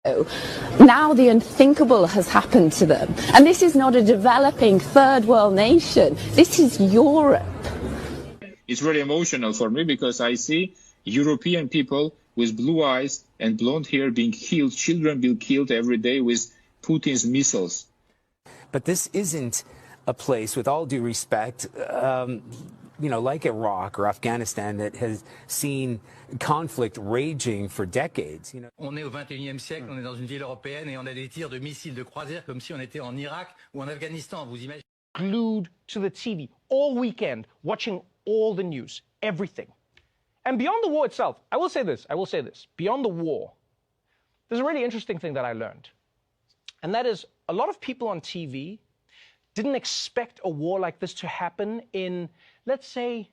Now the unthinkable has happened to them. And this is not a developing third world nation. This is Europe. It's really emotional for me because I see European people with blue eyes and blonde hair being killed, children being killed every day with Putin's missiles. But this isn't a place, with all due respect, like Iraq or Afghanistan, that has seen conflict raging for decades. On est au 21e siècle, on est dans une ville européenne et on a des tirs de missiles de croisière comme si on était en Irak ou en Afghanistan. Vous imaginez? Glued to the TV all weekend, watching all the news, everything. And beyond the war itself, I will say this, beyond the war, there's a really interesting thing that I learned. And that is, a lot of people on TV didn't expect a war like this to happen in, let's say,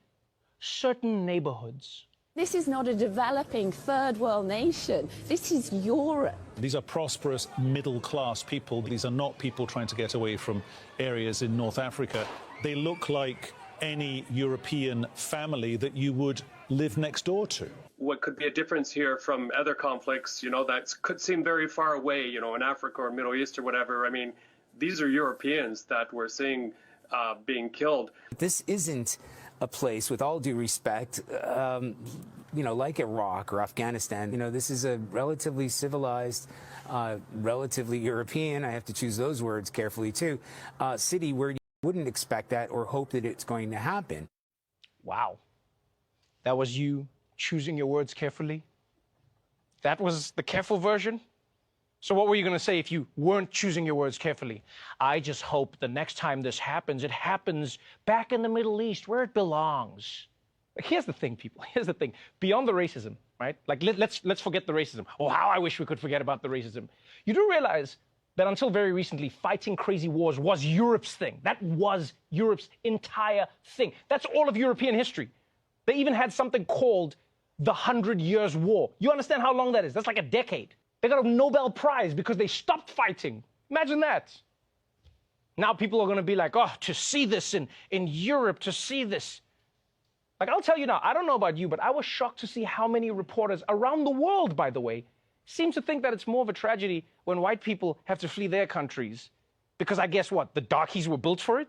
certain neighborhoods. This is not a developing third world nation. This is Europe. These are prosperous middle-class people. These are not people trying to get away from areas in North Africa. They look like any European family that you would live next door to. What could be a difference here from other conflicts, that could seem very far away, in Africa or Middle East or whatever. I mean, these are Europeans that we're seeing being killed. This isn't a place, with all due respect, like Iraq or Afghanistan. This is a relatively civilized, relatively European, I have to choose those words carefully too, city where you wouldn't expect that or hope that it's going to happen. Wow. That was you choosing your words carefully? That was the careful version? So what were you going to say if you weren't choosing your words carefully? I just hope the next time this happens, it happens back in the Middle East where it belongs. Here's the thing, people. Here's the thing. Beyond the racism, right? Let's forget the racism. Oh, how I wish we could forget about the racism. You do realize that until very recently, fighting crazy wars was Europe's thing. That was Europe's entire thing. That's all of European history. They even had something called the 100 Years' War. You understand how long that is? That's like a decade. They got a Nobel Prize because they stopped fighting. Imagine that. Now people are going to be like, oh, to see this in Europe, to see this. Like, I'll tell you now, I don't know about you, but I was shocked to see how many reporters around the world, by the way, seem to think that it's more of a tragedy when white people have to flee their countries. Because I guess what? The darkies were built for it?